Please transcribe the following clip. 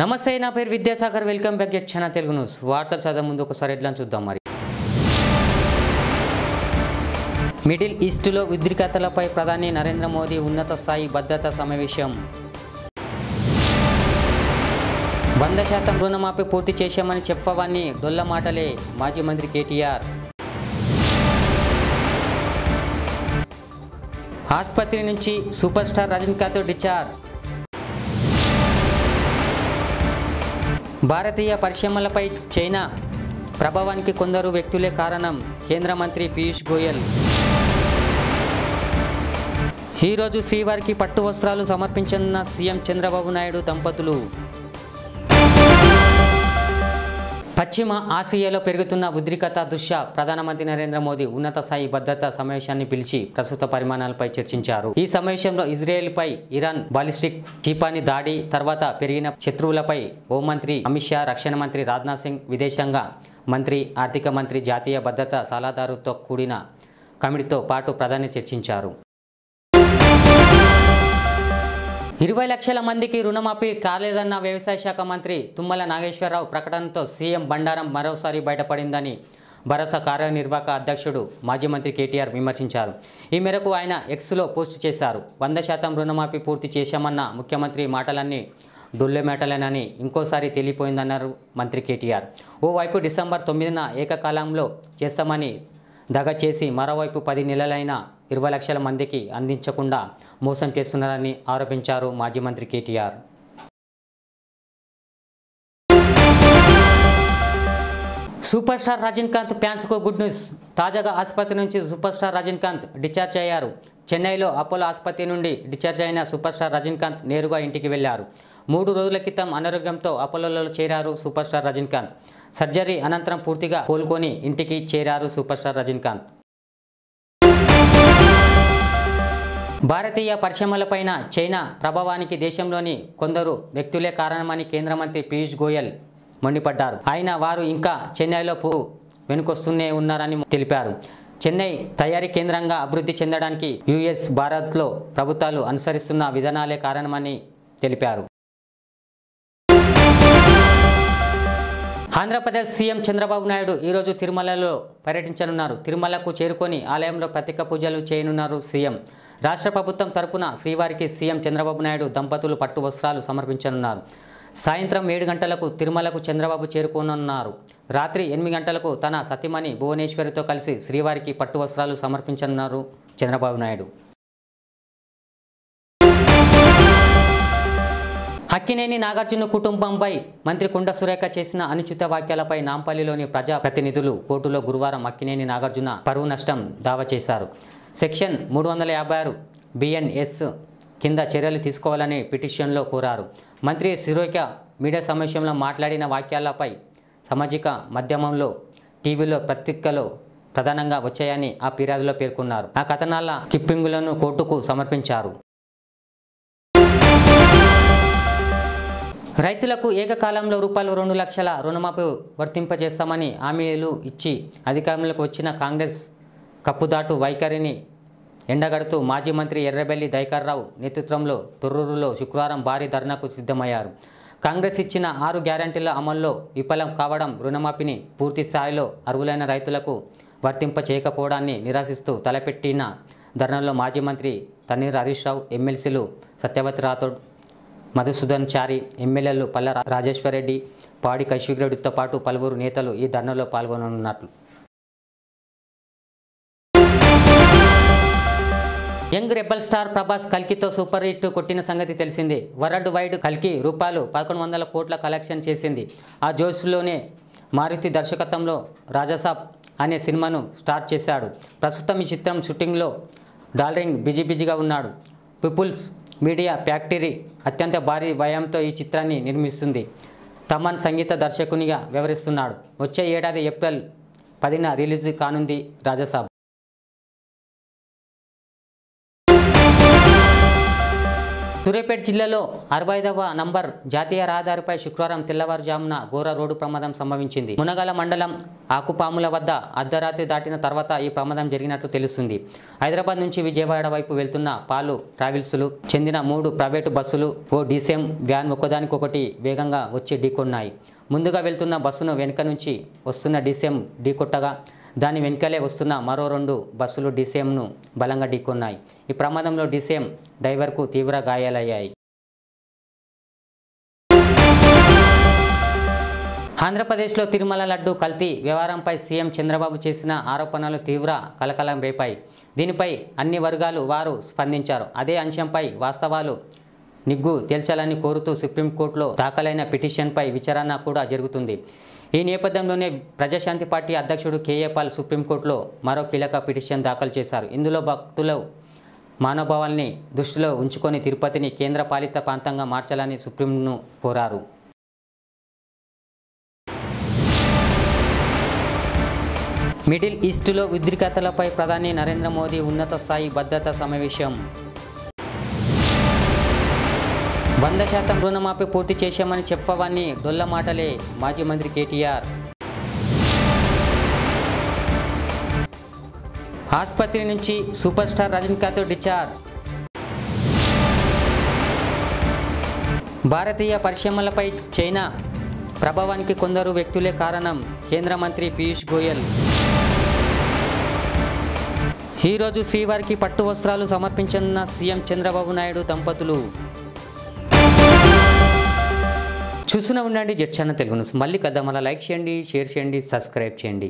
నమస్తే, నా పేరు Vidyasagar. Welcome back to channel Telugu news. వార్తలు చదివే ముందు ఒకసారి హెడ్లైన్ చూద్దాం. మరి మిడిల్ ఈస్టులో ఉద్రిక్తతలపై ప్రధాని నరేంద్ర మోదీ ఉన్నత స్థాయి భద్రతా సమావేశం. 100% రుణమాఫీ పూర్తి చేశామని చెప్పవని డొల్ల మాటలే మాజీ మంత్రి కేటీఆర్. ఆసుపత్రి నుంచి సూపర్ స్టార్ రజనీకాంత్ డిశ్చార్జ్. భారతీయ పరిశ్రమలపై చైనా ప్రభావానికి కొందరు వ్యక్తులే కారణం కేంద్ర మంత్రి పీయూష్ గోయల్. ఈరోజు శ్రీవారికి పట్టు వస్త్రాలు సమర్పించనున్న సీఎం చంద్రబాబు నాయుడు దంపతులు. పశ్చిమ ఆసియాలో పెరుగుతున్న ఉద్రిక్తత దృష్ట్యా ప్రధానమంత్రి నరేంద్ర మోదీ ఉన్నత స్థాయి భద్రతా సమావేశాన్ని పిలిచి ప్రస్తుత పరిమాణాలపై చర్చించారు. ఈ సమావేశంలో ఇజ్రాయెల్పై ఇరాన్ బాలిస్టిక్ క్షిపణి దాడి తర్వాత పెరిగిన శత్రువులపై హోంమంత్రి అమిత్ షా, రక్షణ మంత్రి రాజ్నాథ్ సింగ్, విదేశాంగ మంత్రి, ఆర్థిక మంత్రి, జాతీయ భద్రతా సలహాదారుతో కూడిన కమిటీతో పాటు ప్రధాని చర్చించారు. 20 లక్షల మందికి రుణమాఫీ కాలేదన్న వ్యవసాయ శాఖ మంత్రి తుమ్మల నాగేశ్వరరావు ప్రకటనతో సీఎం బండారం మరోసారి బయటపడిందని భరోసా కార్యనిర్వాహక అధ్యక్షుడు మాజీ మంత్రి కేటీఆర్ విమర్శించారు. ఈ మేరకు ఆయన ఎక్స్లో పోస్ట్ చేశారు. 100% రుణమాఫీ పూర్తి చేశామన్న ముఖ్యమంత్రి మాటలన్నీ డొల్లె మాటలేనని ఇంకోసారి తేలిపోయిందన్నారు మంత్రి కేటీఆర్. ఓవైపు డిసెంబర్ 9న ఏకకాలంలో చేస్తామని దగ చేసి మరోవైపు 10 నెలలైన 20 లక్షల మందికి అందించకుండా మోసం చేస్తున్నారని ఆరోపించారు మాజీ మంత్రి కేటీఆర్. సూపర్ స్టార్ రజనీకాంత్ ఫ్యాన్స్కు గుడ్ న్యూస్. తాజాగా ఆసుపత్రి నుంచి సూపర్ స్టార్ రజనీకాంత్ డిశ్చార్జ్ అయ్యారు. చెన్నైలో అపోలో ఆసుపత్రి నుండి డిశ్చార్జ్ అయిన సూపర్ స్టార్ రజనీకాంత్ నేరుగా ఇంటికి వెళ్లారు. 3 రోజుల క్రితం అనారోగ్యంతో అపోలోలో చేరారు సూపర్ స్టార్ రజనీకాంత్. సర్జరీ అనంతరం పూర్తిగా కోలుకొని ఇంటికి చేరారు సూపర్ స్టార్ రజనీకాంత్. భారతీయ పరిశ్రమలపైన చైనా ప్రభావానికి దేశంలోని కొందరు వ్యక్తులే కారణమని కేంద్ర మంత్రి పీయూష్ గోయల్ మండిపడ్డారు. ఆయన వారు ఇంకా చెన్నైలో వెనుకొస్తూనే ఉన్నారని తెలిపారు. చెన్నై తయారీ కేంద్రంగా అభివృద్ధి చెందడానికి యుఎస్, భారత్లో ప్రభుత్వాలు అనుసరిస్తున్న విధానాలే కారణమని తెలిపారు. ఆంధ్రప్రదేశ్ సీఎం చంద్రబాబు నాయుడు ఈరోజు తిరుమలలో పర్యటించనున్నారు. తిరుమలకు చేరుకొని ఆలయంలో ప్రత్యేక పూజలు చేయనున్నారు సీఎం. రాష్ట్ర ప్రభుత్వం తరపున శ్రీవారికి సీఎం చంద్రబాబు నాయుడు దంపతులు పట్టు వస్త్రాలు సమర్పించనున్నారు. సాయంత్రం 7 గంటలకు తిరుమలకు చంద్రబాబు చేరుకోనున్నారు. రాత్రి 8 గంటలకు తన సతీమణి భువనేశ్వరితో కలిసి శ్రీవారికి పట్టు వస్త్రాలు సమర్పించనున్నారు చంద్రబాబు నాయుడు. అక్కినేని నాగార్జున కుటుంబంపై మంత్రి కొండా సురేఖ చేసిన అనుచిత వ్యాఖ్యలపై నాంపల్లిలోని ప్రజా ప్రతినిధులు కోర్టులో గురువారం అక్కినేని నాగార్జున పరువు నష్టం దావా చేశారు. సెక్షన్ 356 BNS కింద చర్యలు తీసుకోవాలని పిటిషన్లో కోరారు. మంత్రి సురేఖ మీడియా సమావేశంలో మాట్లాడిన వ్యాఖ్యలపై సామాజిక మాధ్యమంలో, టీవీలో, పత్రికలో ప్రధానంగా వచ్చాయని ఆ ఫిర్యాదులో పేర్కొన్నారు. ఆ కథనాల క్లిప్పింగులను కోర్టుకు సమర్పించారు. రైతులకు ఏకకాలంలో రూపాయలు 2 లక్షల రుణమాఫీ వర్తింపజేస్తామని హామీలు ఇచ్చి అధికారంలోకి వచ్చిన కాంగ్రెస్ కప్పుదాటు వైఖరిని ఎండగడుతూ మాజీ మంత్రి ఎర్రబెల్లి దయాకర్రావు నేతృత్వంలో తొర్రూరులో శుక్రవారం భారీ ధర్నాకు సిద్ధమయ్యారు. కాంగ్రెస్ ఇచ్చిన 6 గ్యారంటీల అమల్లో విఫలం కావడం, రుణమాఫీని పూర్తి స్థాయిలో అర్హులైన రైతులకు వర్తింప చేయకపోవడాన్ని నిరసిస్తూ తలపెట్టిన ధర్నాలో మాజీ మంత్రి తన్నీర్ హరీష్ రావు, ఎమ్మెల్సీలు సత్యవతి రాథోడ్, మధుసూదన్ చారి, ఎమ్మెల్యేలు పల్ల రాజేశ్వరరెడ్డి, పాడి కైశ్విక్రెడ్డితో పాటు పలువురు నేతలు ఈ ధర్నాలో పాల్గొననున్నట్లు. యంగ్ రెబల్ స్టార్ ప్రభాస్ కల్కితో సూపర్ హిట్ కొట్టిన సంగతి తెలిసిందే. వరల్డ్ వైడ్ కల్కి రూపాయలు 1100 కోట్ల కలెక్షన్ చేసింది. ఆ జోష్లోనే మారుతి దర్శకత్వంలో రాజాసాబ్ అనే సినిమాను స్టార్ట్ చేశాడు. ప్రస్తుతం ఈ చిత్రం షూటింగ్లో డార్లింగ్ బిజీగా ఉన్నాడు. పీపుల్స్ మీడియా ఫ్యాక్టరీ అత్యంత భారీ వ్యయంతో ఈ చిత్రాన్ని నిర్మిస్తుంది. తమన్ సంగీత దర్శకునిగా వ్యవహరిస్తున్నాడు. వచ్చే ఏడాది ఏప్రిల్ 10న రిలీజ్ కానుంది రాజాసాబ్. సూర్యాపేట జిల్లాలో 65వ నంబర్ జాతీయ రహదారిపై శుక్రవారం తెల్లవారుజామున ఘోర రోడ్డు ప్రమాదం సంభవించింది. మునగాల మండలం ఆకుపాముల వద్ద అర్ధరాత్రి దాటిన తర్వాత ఈ ప్రమాదం జరిగినట్లు తెలుస్తుంది. హైదరాబాద్ నుంచి విజయవాడ వైపు వెళ్తున్న పాలు ట్రావెల్స్లు చెందిన 3 ప్రైవేటు బస్సులు ఓ డీసీఎం వ్యాన్ ఒకదానికొకటి వేగంగా వచ్చి ఢీకొన్నాయి. ముందుగా వెళ్తున్న బస్సును వెనుక నుంచి వస్తున్న డీసీఎం ఢీకొట్టగా దాని వెనుకలే వస్తున్న మరో 2 బస్సులు డీసీఎంను బలంగా ఢీకొన్నాయి. ఈ ప్రమాదంలో డీసీఎం డ్రైవర్కు తీవ్ర గాయాలయ్యాయి. ఆంధ్రప్రదేశ్లో తిరుమల లడ్డు కల్తీ వ్యవహారంపై సీఎం చంద్రబాబు చేసిన ఆరోపణలు తీవ్ర కలకలం రేపాయి. దీనిపై అన్ని వర్గాలు వారు స్పందించారు. అదే అంశంపై వాస్తవాలు నిగ్గు తేల్చాలని కోరుతూ సుప్రీంకోర్టులో దాఖలైన పిటిషన్పై విచారణ కూడా జరుగుతుంది. ఈ నేపథ్యంలోనే ప్రజాశాంతి పార్టీ అధ్యక్షుడు కేఏ పాల్ సుప్రీంకోర్టులో మరో కీలక పిటిషన్ దాఖలు చేశారు. ఇందులో భక్తుల మనోభావాల్ని దృష్టిలో ఉంచుకొని తిరుపతిని కేంద్ర పాలిత ప్రాంతంగా మార్చాలని సుప్రీంను కోరారు. మిడిల్ ఈస్టులో ఉద్రిక్తతలపై ప్రధాని నరేంద్ర మోదీ ఉన్నత స్థాయి భద్రతా సమావేశం. 100% రుణమాఫీ పూర్తి చేశామని చెప్పవన్నీ డొల్ల మాటలే మాజీ మంత్రి కేటీఆర్. ఆసుపత్రి నుంచి సూపర్ స్టార్ రజనీకాంత్ డిశ్చార్జ్. భారతీయ పరిశ్రమలపై చైనా ప్రభావానికి కొందరు వ్యక్తులే కారణం కేంద్ర మంత్రి పీయూష్ గోయల్. ఈరోజు శ్రీవారికి పట్టు వస్త్రాలు సమర్పించనున్న సీఎం చంద్రబాబు నాయుడు దంపతులు. చూస్తూనే ఉండండి జెట్ ఛానల్ తెలుగు న్యూస్. మళ్ళీ కద్దాం. అలా లైక్ చేయండి, షేర్ చేయండి, సబ్స్క్రైబ్ చేయండి.